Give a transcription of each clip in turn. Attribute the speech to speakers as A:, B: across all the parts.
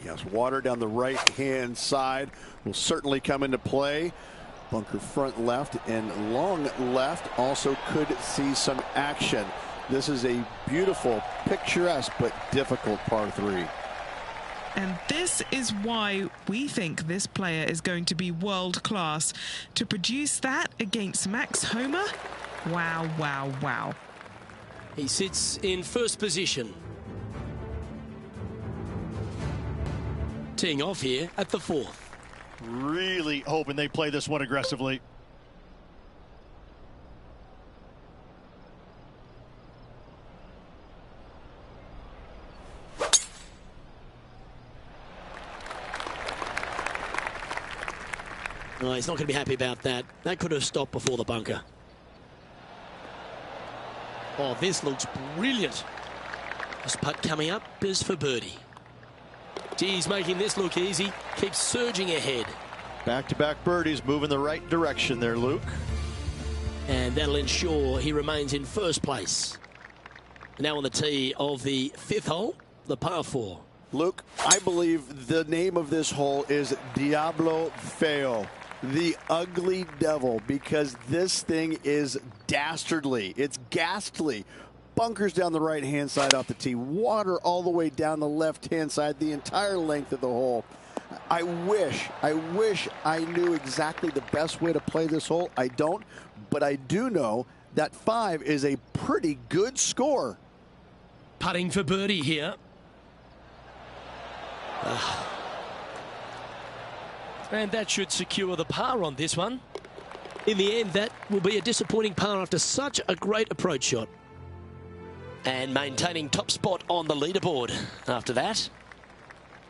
A: Yes, water down the right-hand side will certainly come into play. Bunker front left and long left also could see some action. This is a beautiful, picturesque, but difficult par 3.
B: And this is why we think this player is going to be world class. To produce that against Max Homa, wow, wow, wow.
C: He sits in first position. Teeing off here at the 4th.
D: Really hoping they play this one aggressively.
C: No, he's not going to be happy about that. That could have stopped before the bunker. Oh, this looks brilliant. This putt coming up is for birdie. He's making this look easy. Keeps surging ahead.
D: Back-to-back birdies, moving the right direction there, Luke.
C: And that'll ensure he remains in first place. Now on the tee of the 5th hole, the par 4.
A: Luke, I believe the name of this hole is Diablo Feo, the ugly devil, because this thing is dastardly. It's ghastly. Bunkers down the right-hand side off the tee, water all the way down the left-hand side, the entire length of the hole. I wish I knew exactly the best way to play this hole. I don't, but I do know that 5 is a pretty good score.
C: Putting for birdie here. And that should secure the par on this one. In the end, that will be a disappointing par after such a great approach shot. And maintaining top spot on the leaderboard after that.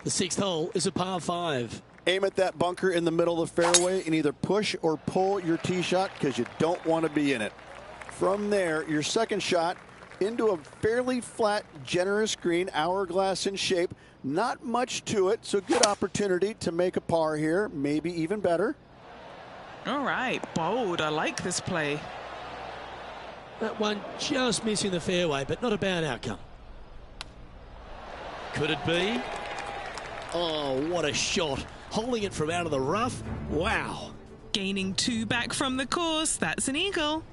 C: The 6th hole is a par 5.
A: Aim at that bunker in the middle of the fairway and either push or pull your tee shot because you don't want to be in it. From there, your second shot into a fairly flat, generous green, hourglass in shape. Not much to it, so good opportunity to make a par here, maybe even better.
B: All right, bold. I like this play.
C: That one just missing the fairway, but not a bad outcome. Could it be? Oh, what a shot. Holding it from out of the rough. Wow.
B: Gaining 2 back from the course. That's an eagle.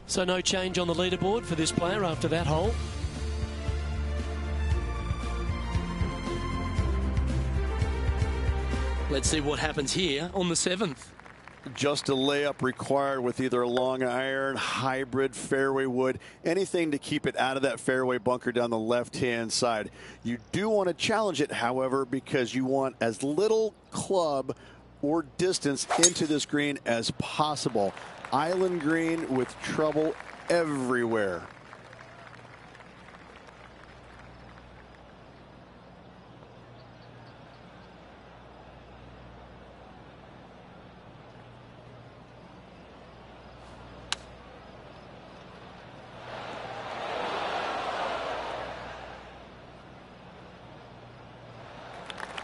C: So no change on the leaderboard for this player after that hole. Let's see what happens here on the 7th.
A: Just a layup required with either a long iron, hybrid, fairway wood, anything to keep it out of that fairway bunker down the left-hand side. You do want to challenge it, however, because you want as little club or distance into this green as possible. Island green with trouble everywhere.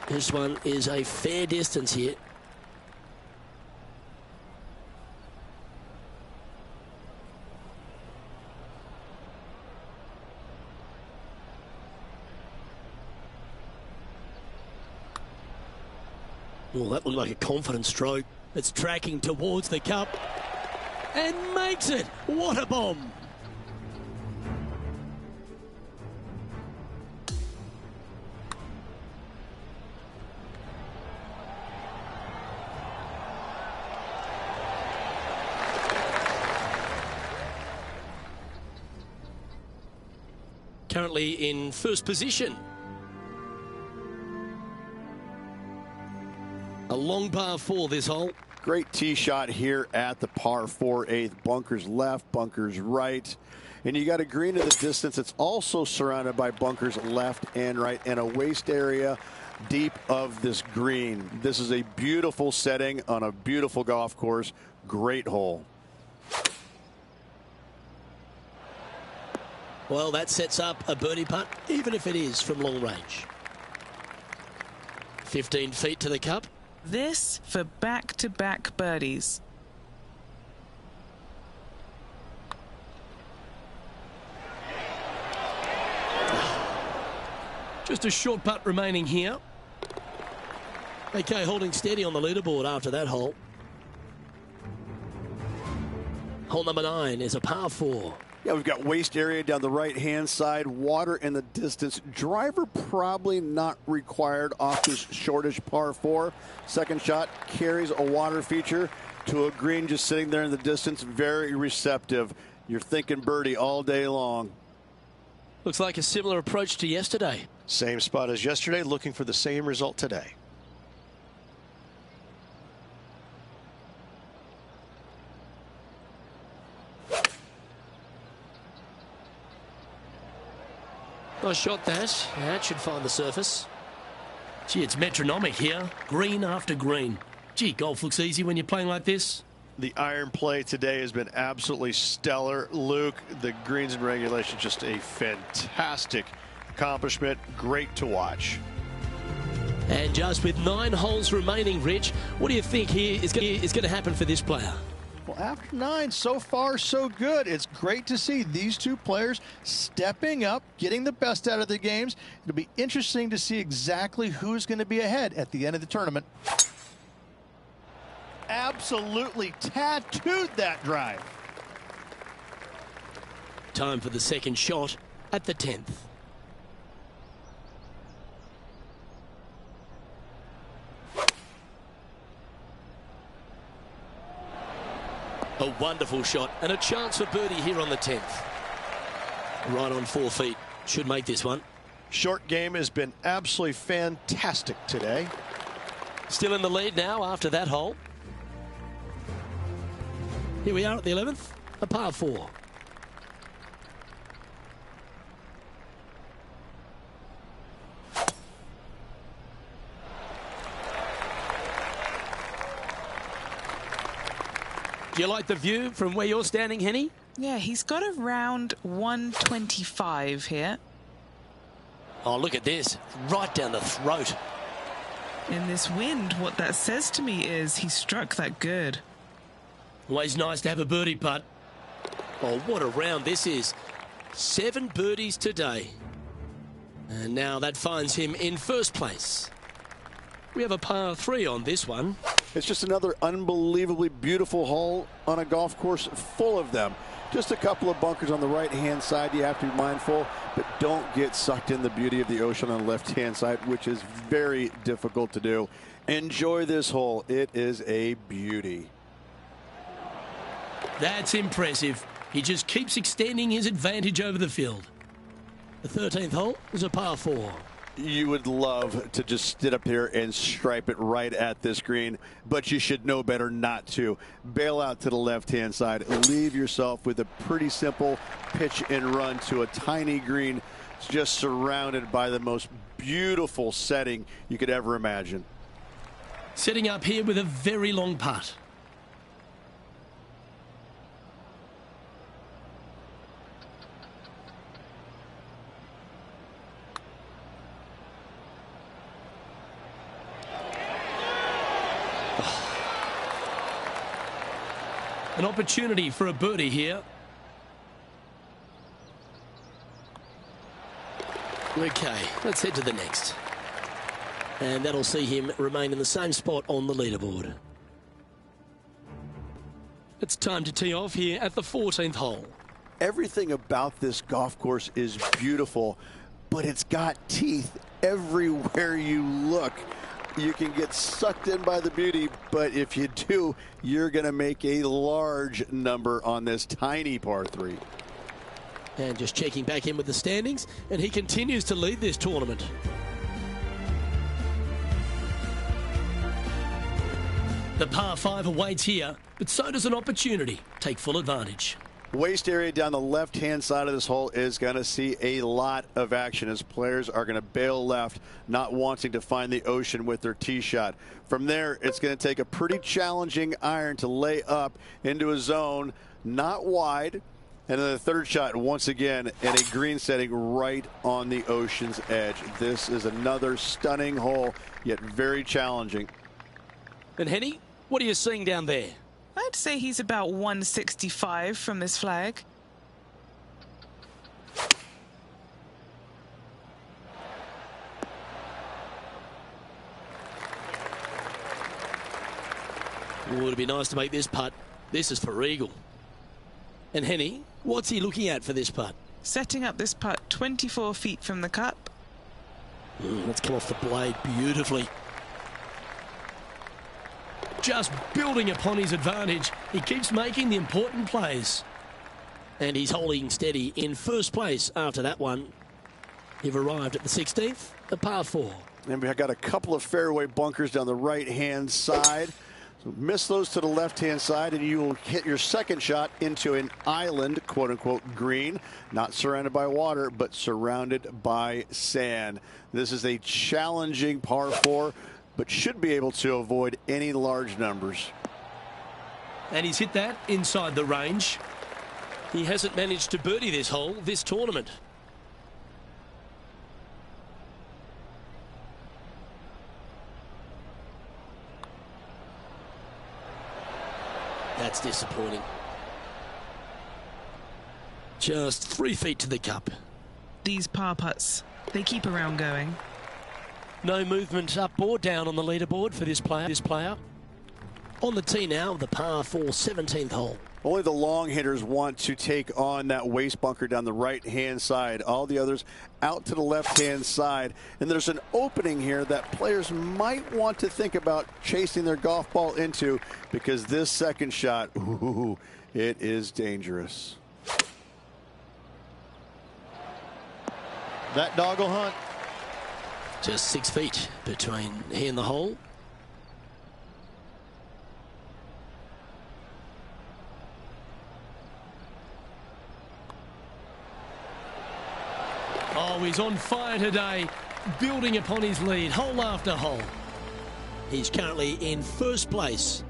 C: This one is a fair distance here. Well, that looked like a confident stroke. It's tracking towards the cup and makes it. What a bomb. Currently in first position. A long par 4 this hole.
A: Great tee shot here at the par 4 8th. Bunkers left, bunkers right. And you got a green to the distance. It's also surrounded by bunkers left and right and a waste area deep of this green. This is a beautiful setting on a beautiful golf course. Great hole.
C: Well, that sets up a birdie putt, even if it is from long range. 15 feet to the cup.
B: This for back-to-back birdies.
C: Just a short putt remaining here. Okay, holding steady on the leaderboard after that hole. Hole number 9 is a par 4.
A: Yeah, we've got waste area down the right-hand side, water in the distance. Driver probably not required off this shortish par 4. Second shot carries a water feature to a green just sitting there in the distance. Very receptive. You're thinking birdie all day long.
C: Looks like a similar approach to yesterday.
D: Same spot as yesterday, looking for the same result today.
C: Nice shot that. That should find the surface. Gee, it's metronomic here. Green after green. Gee, golf looks easy when you're playing like this.
D: The iron play today has been absolutely stellar. Luke, the greens and regulation, just a fantastic accomplishment. Great to watch.
C: And just with 9 holes remaining, Rich, what do you think here is going to happen for this player?
D: Well, after 9, so far so good. It's great to see these two players stepping up, getting the best out of the games. It'll be interesting to see exactly who's going to be ahead at the end of the tournament. Absolutely tattooed that drive.
C: Time for the second shot at the 10th. A wonderful shot and a chance for birdie here on the 10th. Right on 4 feet. Should make this one.
D: Short game has been absolutely fantastic today.
C: Still in the lead now after that hole. Here we are at the 11th. A par 4. Do you like the view from where you're standing, Henny?
B: Yeah, he's got around 125 here.
C: Oh, look at this. Right down the throat.
B: In this wind, what that says to me is he struck that good.
C: Always nice to have a birdie putt. Oh, what a round this is. 7 birdies today. And now that finds him in first place. We have a par 3 on this one.
A: It's just another unbelievably beautiful hole on a golf course full of them. Just a couple of bunkers on the right-hand side you have to be mindful, but don't get sucked in the beauty of the ocean on the left-hand side, which is very difficult to do. Enjoy this hole. It is a beauty.
C: That's impressive. He just keeps extending his advantage over the field. The 13th hole is a par 4.
A: You would love to just sit up here and stripe it right at this green, but you should know better not to. Bail out to the left-hand side. Leave yourself with a pretty simple pitch and run to a tiny green, just surrounded by the most beautiful setting you could ever imagine.
C: Setting up here with a very long putt. An opportunity for a birdie here. Okay, let's head to the next. And that'll see him remain in the same spot on the leaderboard. It's time to tee off here at the 14th hole.
A: Everything about this golf course is beautiful, but it's got teeth everywhere you look. You can get sucked in by the beauty, but if you do, you're going to make a large number on this tiny par 3.
C: And just checking back in with the standings, and he continues to lead this tournament. The par 5 awaits here, but so does an opportunity. Take full advantage.
A: Waste area down the left-hand side of this hole is going to see a lot of action as players are going to bail left, not wanting to find the ocean with their tee shot. From there, it's going to take a pretty challenging iron to lay up into a zone, not wide. And then the third shot, once again, in a green setting right on the ocean's edge. This is another stunning hole, yet very challenging.
C: And Henny, what are you seeing down there?
B: I'd say he's about 165 from this flag.
C: Oh, it'd be nice to make this putt. This is for eagle. And Henny, what's he looking at for this putt?
B: Setting up this putt 24 feet from the cup.
C: Let's come off the blade beautifully. Just building upon his advantage. He keeps making the important plays. And he's holding steady in first place after that one. You've arrived at the 16th, a par 4.
A: And we've got a couple of fairway bunkers down the right-hand side. So miss those to the left-hand side, and you will hit your second shot into an island, quote-unquote, green. Not surrounded by water, but surrounded by sand. This is a challenging par 4, but should be able to avoid any large numbers.
C: And he's hit that inside the range. He hasn't managed to birdie this hole this tournament. That's disappointing. Just 3 feet to the cup.
B: These par putts, they keep around going.
C: No movement up or down on the leaderboard for this player. On the tee now, the par 4 17th hole.
A: Only the long hitters want to take on that waste bunker down the right-hand side. All the others out to the left-hand side. And there's an opening here that players might want to think about chasing their golf ball into, because this second shot, ooh, it is dangerous.
D: That dog will hunt.
C: Just 6 feet between he and the hole. Oh, he's on fire today, building upon his lead, hole after hole. He's currently in first place.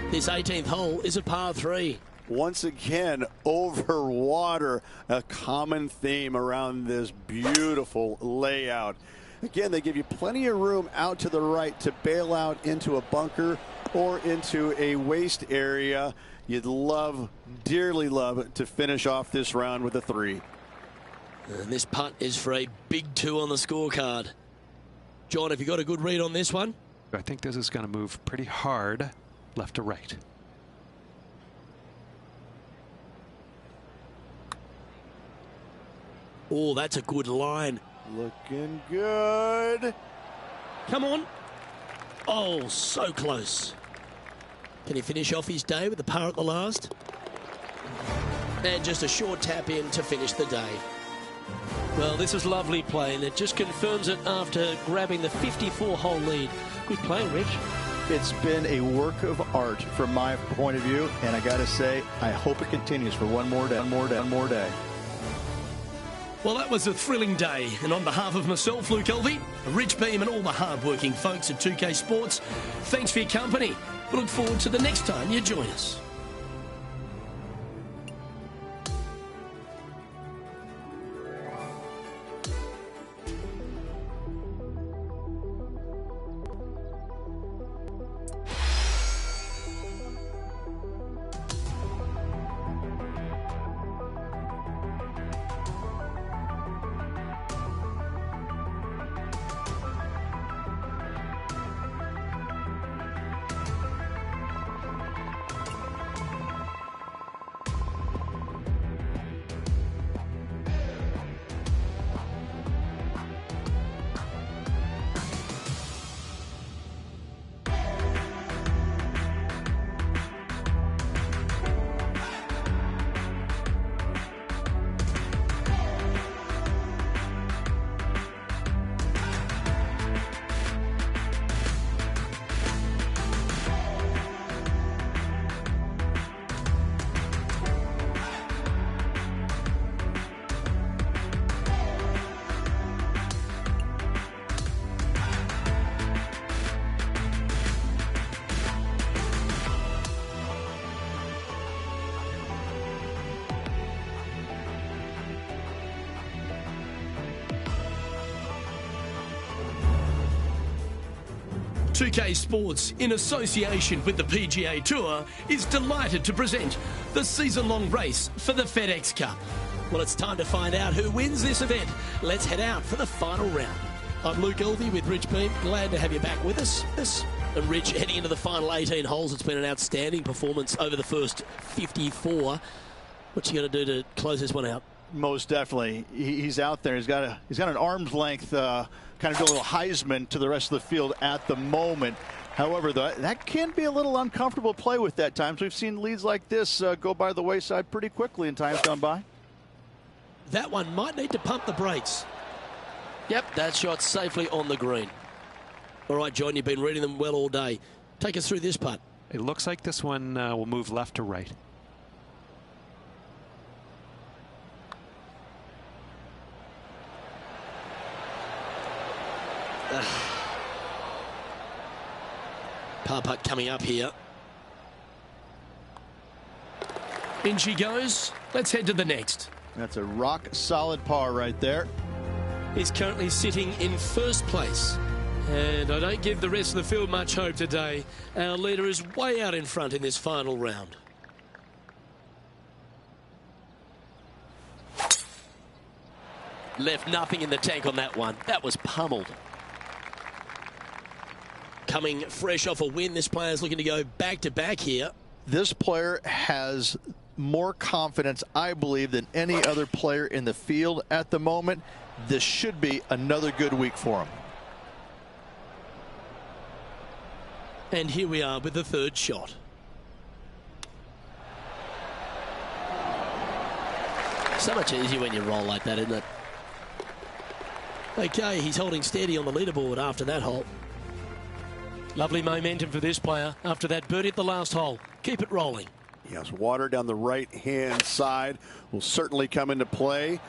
C: This 18th hole is a par 3.
A: Once again, over water, a common theme around this beautiful layout. Again, they give you plenty of room out to the right to bail out into a bunker or into a waste area. You'd love, dearly love, to finish off this round with a 3.
C: And this putt is for a big 2 on the scorecard. John, have you got a good read on this one?
E: I think this is going to move pretty hard left to right.
C: Oh, that's a good line.
A: Looking good.
C: Come on. Oh, so close. Can he finish off his day with the par at the last? And just a short tap in to finish the day. Well, this is lovely play, and it just confirms it after grabbing the 54-hole lead. Good play, Rich.
D: It's been a work of art from my point of view, and I got to say, I hope it continues for one more day.
C: Well, that was a thrilling day, and on behalf of myself, Luke Elvey, Rich Beam, and all the hard-working folks at 2K Sports, thanks for your company. We look forward to the next time you join us. .2K Sports, in association with the PGA Tour, is delighted to present the season-long race for the FedEx Cup. Well, it's time to find out who wins this event. Let's head out for the final round. I'm Luke Elvey with Rich Beam. Glad to have you back with us. And Rich, heading into the final 18 holes, it's been an outstanding performance over the first 54. What's he going to do to close this one out?
D: Most definitely. He's out there. He's got an arm's length kind of do a little Heisman to the rest of the field at the moment. However, that can be a little uncomfortable to play with at times. We've seen leads like this go by the wayside pretty quickly in times gone by.
C: That one might need to pump the brakes. Yep, that shot safely on the green. All right, John, you've been reading them well all day. Take us through this putt.
E: It looks like this one will move left to right.
C: Par putt coming up here. In she goes. Let's head to the next.
D: That's a rock solid par right there.
C: He's currently sitting in first place. And I don't give the rest of the field much hope today. Our leader is way out in front in this final round. Left nothing in the tank on that one. That was pummeled. Coming fresh off a win, this player's looking to go back-to-back here.
D: This player has more confidence, I believe, than any other player in the field at the moment. This should be another good week for him.
C: And here we are with the third shot. So much easier when you roll like that, isn't it? Okay, he's holding steady on the leaderboard after that hole. Lovely momentum for this player after that birdie at the last hole. Keep it rolling.
A: Yes, water down the right-hand side will certainly come into play.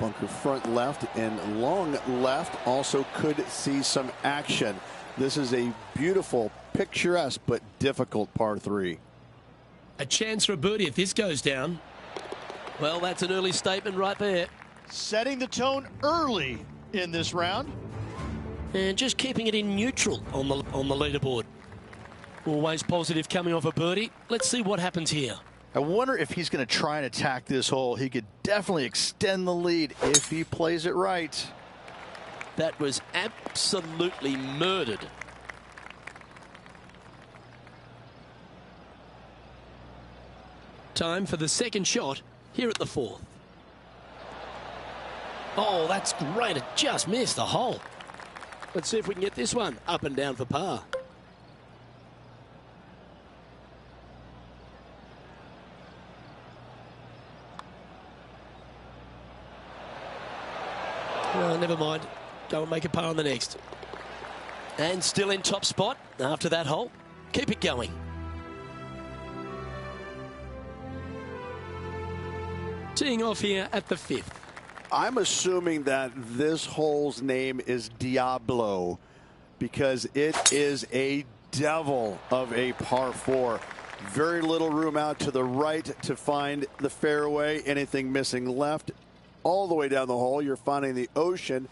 A: Bunker front left and long left also could see some action. This is a beautiful, picturesque, but difficult par 3.
C: A chance for a birdie if this goes down. Well, that's an early statement right there.
D: Setting the tone early in this round.
C: And just keeping it in neutral on the leaderboard. Always positive coming off a birdie. Let's see what happens here.
D: I wonder if he's going to try and attack this hole. He could definitely extend the lead if he plays it right.
C: That was absolutely murdered. Time for the second shot here at the fourth. Oh, that's great. It just missed the hole. Let's see if we can get this one up and down for par. Oh, never mind. Go and make a par on the next. And still in top spot after that hole. Keep it going. Teeing off here at the fifth.
A: I'm assuming that this hole's name is Diablo because it is a devil of a par 4. Very little room out to the right to find the fairway. Anything missing left. All the way down the hole, you're finding the ocean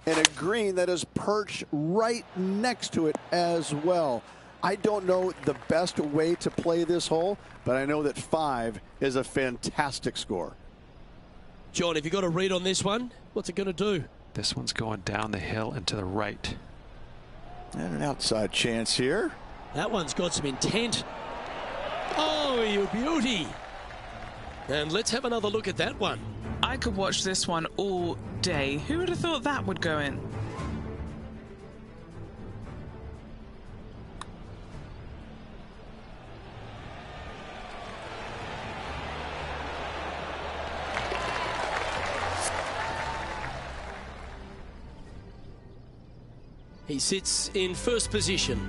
A: and a green that is perched right next to it as well. I don't know the best way to play this hole, but I know that 5 is a fantastic score.
C: John, have you got a read on this one? What's it going to do?
E: This one's going down the hill and to the right.
A: And an outside chance here.
C: That one's got some intent. Oh, you beauty. And let's have another look at that one.
B: I could watch this one all day. Who would have thought that would go in?
C: He sits in first position.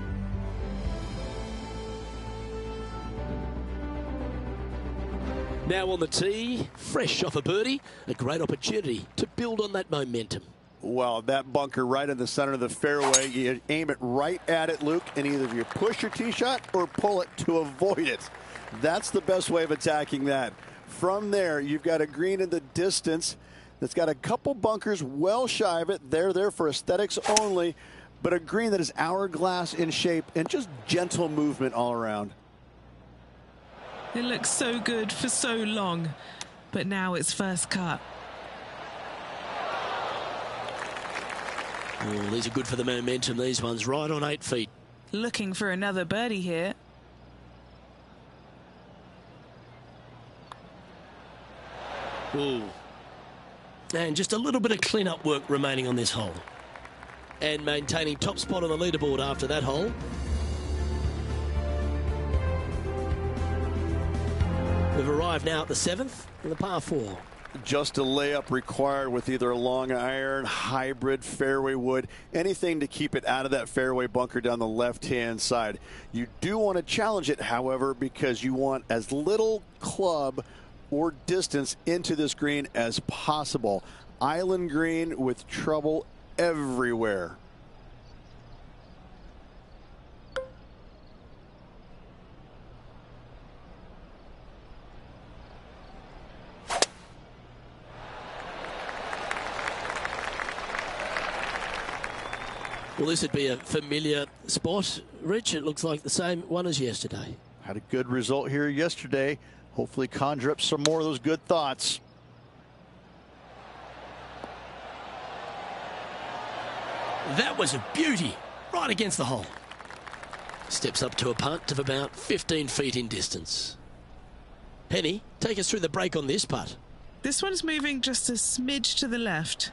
C: Now on the tee, fresh off a birdie, a great opportunity to build on that momentum.
A: Well, that bunker right in the center of the fairway, you aim it right at it, Luke, and either you push your tee shot or pull it to avoid it. That's the best way of attacking that. From there, you've got a green in the distance that's got a couple bunkers well shy of it. They're there for aesthetics only, but a green that is hourglass in shape and just gentle movement all around.
B: It looks so good for so long, but now it's first cut.
C: Oh, these are good for the momentum, these ones. Right on 8 feet.
B: Looking for another birdie here.
C: Ooh. And just a little bit of clean-up work remaining on this hole. And maintaining top spot on the leaderboard after that hole. We've arrived now at the 7th and the par 4.
A: Just a layup required with either a long iron, hybrid, fairway wood, anything to keep it out of that fairway bunker down the left-hand side. You do want to challenge it, however, because you want as little club or distance into this green as possible. Island green with trouble everywhere.
C: Well, this would be a familiar spot, Rich. It looks like the same one as yesterday.
D: Had a good result here yesterday. Hopefully conjure up some more of those good thoughts.
C: That was a beauty, right against the hole. Steps up to a putt of about 15 feet in distance. Penny, take us through the break on this putt.
B: This one's moving just a smidge to the left.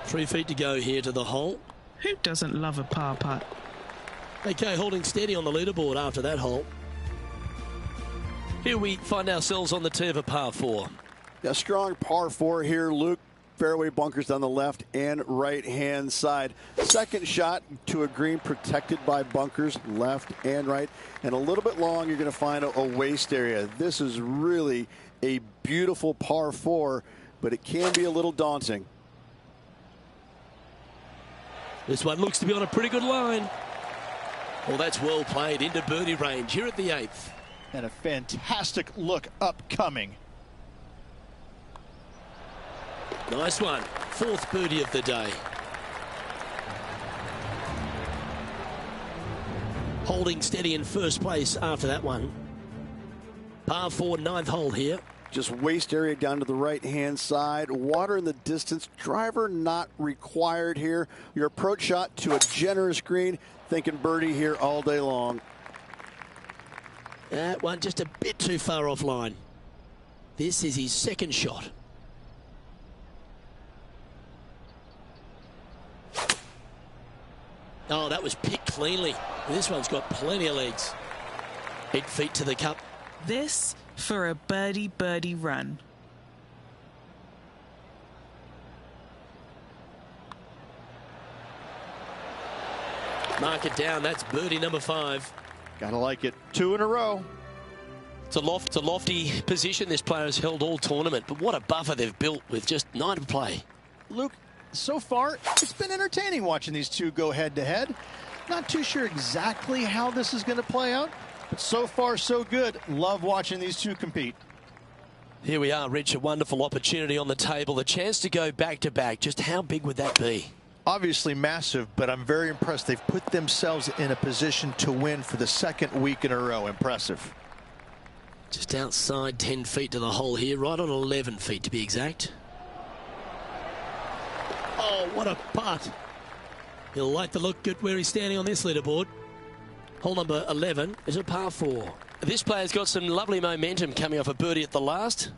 C: 3 feet to go here to the hole.
B: Who doesn't love a par putt?
C: Okay, holding steady on the leaderboard after that hole. Here we find ourselves on the tee of a par 4.
A: A strong par 4 here, Luke. Fairway bunkers down the left and right hand side. Second shot to a green protected by bunkers left and right, and a little bit long. You're going to find a waste area. This is really a beautiful par 4, but it can be a little daunting.
C: This one looks to be on a pretty good line. Well, that's well played into birdie range here at the 8th.
D: And a fantastic look upcoming.
C: Nice one. 4th birdie of the day. Holding steady in first place after that one. Par 4, 9th hole here.
A: Just waste area down to the right hand side. Water in the distance. Driver not required here. Your approach shot to a generous green. Thinking birdie here all day long.
C: That one just a bit too far offline. This is his second shot. Oh, that was picked cleanly. This one's got plenty of legs. 8 feet to the cup.
B: This for a birdie run.
C: Mark it down. That's birdie number 5.
D: Gotta like it. 2 in a row.
C: It's a lofty position this player has held all tournament, but what a buffer they've built with just 9 to play.
D: Luke, so far, it's been entertaining watching these two go head-to-head. Not too sure exactly how this is going to play out, but so far, so good. Love watching these two compete.
C: Here we are, Rich, a wonderful opportunity on the table. The chance to go back-to-back. Just how big would that be?
D: Obviously massive, but I'm very impressed. They've put themselves in a position to win for the 2nd week in a row. Impressive.
C: Just outside 10 feet to the hole here, right on 11 feet to be exact. Oh, what a putt. He'll like to look good where he's standing on this leaderboard. Hole number 11 is a par 4. This player's got some lovely momentum coming off a birdie at the last.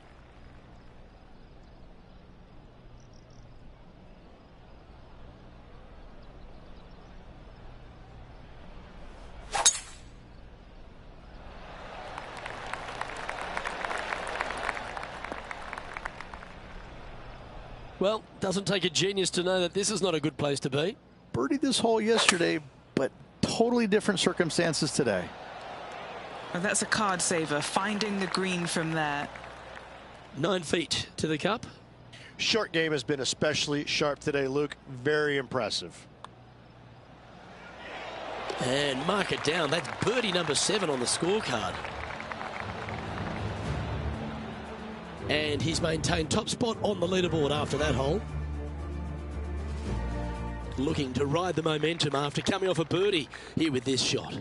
C: Well, doesn't take a genius to know that this is not a good place to be.
D: Birdied this hole yesterday, but totally different circumstances today.
B: Oh, that's a card saver, finding the green from there.
C: 9 feet to the cup.
D: Short game has been especially sharp today, Luke. Very impressive.
C: And mark it down. That's birdie number 7 on the scorecard. And he's maintained top spot on the leaderboard after that hole. Looking to ride the momentum after coming off a birdie here with this shot.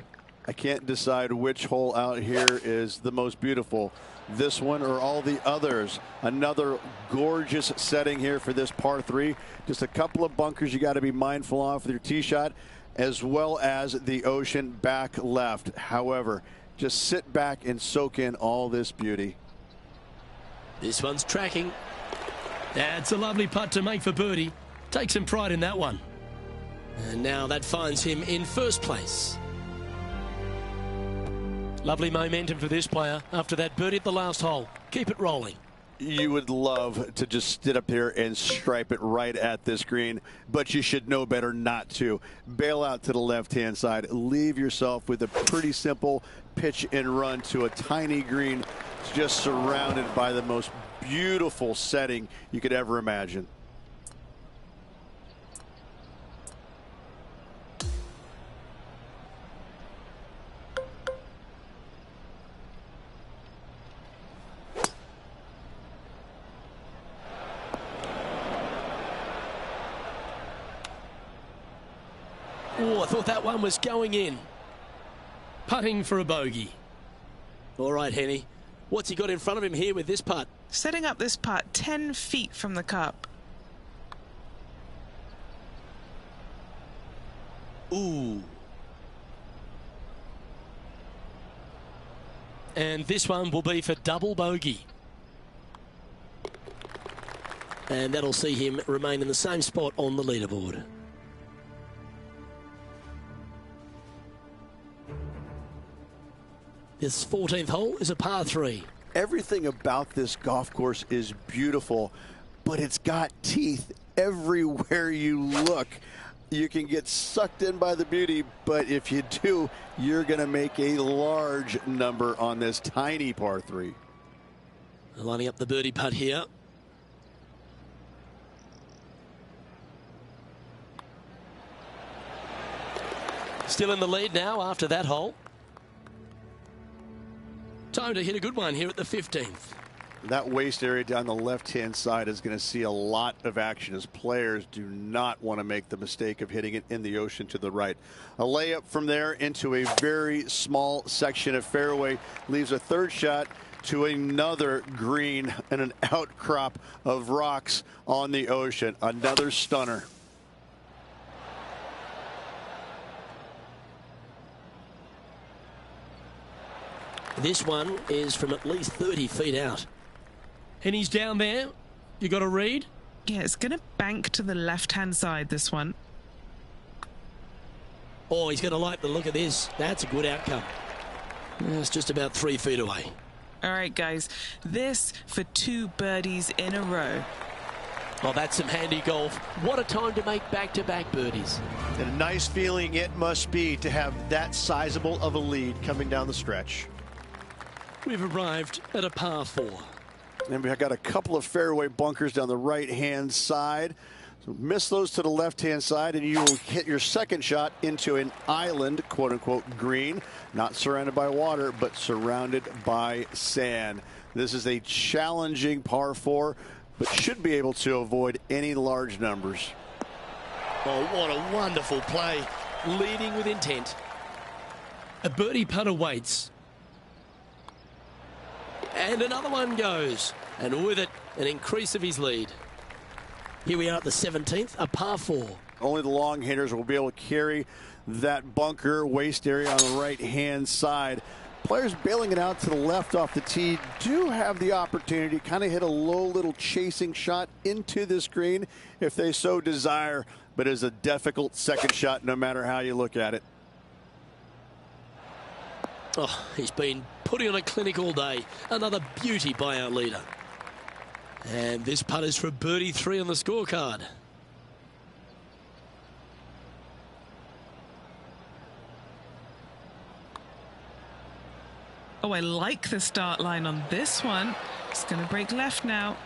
A: I can't decide which hole out here is the most beautiful, this one or all the others. Another gorgeous setting here for this par 3. Just a couple of bunkers you got to be mindful of with your tee shot, as well as the ocean back left. However, just sit back and soak in all this beauty.
C: This one's tracking. That's a lovely putt to make for birdie. Take some pride in that one. And now that finds him in first place. Lovely momentum for this player after that birdie at the last hole. Keep it rolling.
A: You would love to just sit up here and stripe it right at this green, but you should know better not to. Bail out to the left-hand side. Leave yourself with a pretty simple pitch and run to a tiny green, just surrounded by the most beautiful setting you could ever imagine.
C: Oh, I thought that one was going in. Putting for a bogey. All right, Henny. What's he got in front of him here with this putt?
B: Setting up this putt 10 feet from the cup.
C: Ooh. And this one will be for double bogey. And that'll see him remain in the same spot on the leaderboard. This 14th hole is a par 3.
A: Everything about this golf course is beautiful, but it's got teeth everywhere you look. You can get sucked in by the beauty, but if you do, you're going to make a large number on this tiny par 3.
C: Lining up the birdie putt here. Still in the lead now after that hole. Time to hit a good one here at the 15th.
A: That waist area down the left-hand side is going to see a lot of action, as players do not want to make the mistake of hitting it in the ocean to the right. A layup from there into a very small section of fairway leaves a third shot to another green and an outcrop of rocks on the ocean. Another stunner.
C: This one is from at least 30 feet out. And he's down there. You got a read?
B: Yeah, it's going to bank to the left-hand side, this one.
C: Oh, he's going to like the look of this. That's a good outcome. It's just about 3 feet away.
B: All right, guys. This for 2 birdies in a row.
C: Oh, that's some handy golf. What a time to make back-to-back birdies.
D: And a nice feeling it must be to have that sizable of a lead coming down the stretch.
C: We've arrived at a par 4.
A: And we've got a couple of fairway bunkers down the right-hand side. So miss those to the left-hand side, and you will hit your second shot into an island, quote-unquote, green. Not surrounded by water, but surrounded by sand. This is a challenging par 4, but should be able to avoid any large numbers.
C: Oh, what a wonderful play. Leading with intent. A birdie putt awaits. And another one goes. And with it, an increase of his lead. Here we are at the 17th, a par 4.
A: Only the long hitters will be able to carry that bunker waist area on the right-hand side. Players bailing it out to the left off the tee do have the opportunity to kind of hit a low little chasing shot into this green if they so desire, but it is a difficult second shot no matter how you look at it.
C: Oh, he's been putting on a clinic all day. Another beauty by our leader. And this putt is for birdie 3 on the scorecard.
B: Oh, I like the start line on this one. It's going to break left now.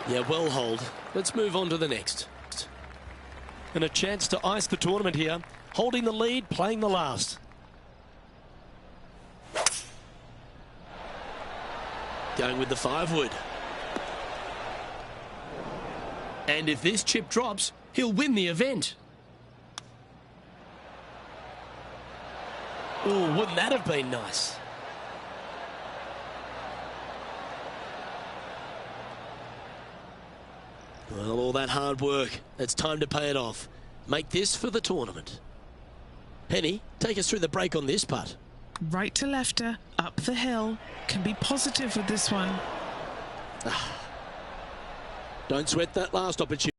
C: Yeah, well hold. Let's move on to the next. And a chance to ice the tournament here. Holding the lead, playing the last. Going with the 5-wood. And if this chip drops, he'll win the event. Oh, wouldn't that have been nice? Well, all that hard work, it's time to pay it off. Make this for the tournament. Penny, take us through the break on this putt.
B: Right to lefter, up the hill. Can be positive with this one.
C: Don't sweat that last opportunity.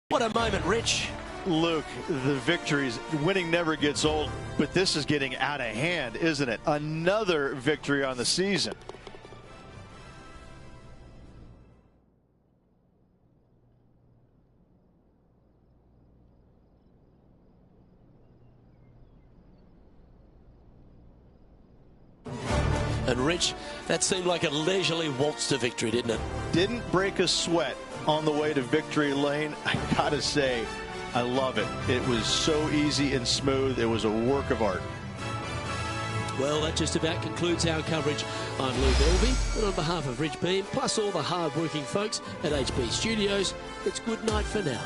C: What a moment, Rich.
D: Luke, the victories, winning never gets old, but this is getting out of hand, isn't it? Another victory on the season.
C: And Rich, that seemed like a leisurely waltz to victory, didn't it?
D: Didn't break a sweat on the way to victory lane. I gotta say, I love it. It was so easy and smooth. It was a work of art.
C: Well, that just about concludes our coverage. I'm Luke Elvey, and on behalf of Rich Beam, plus all the hard-working folks at HB Studios, it's good night for now.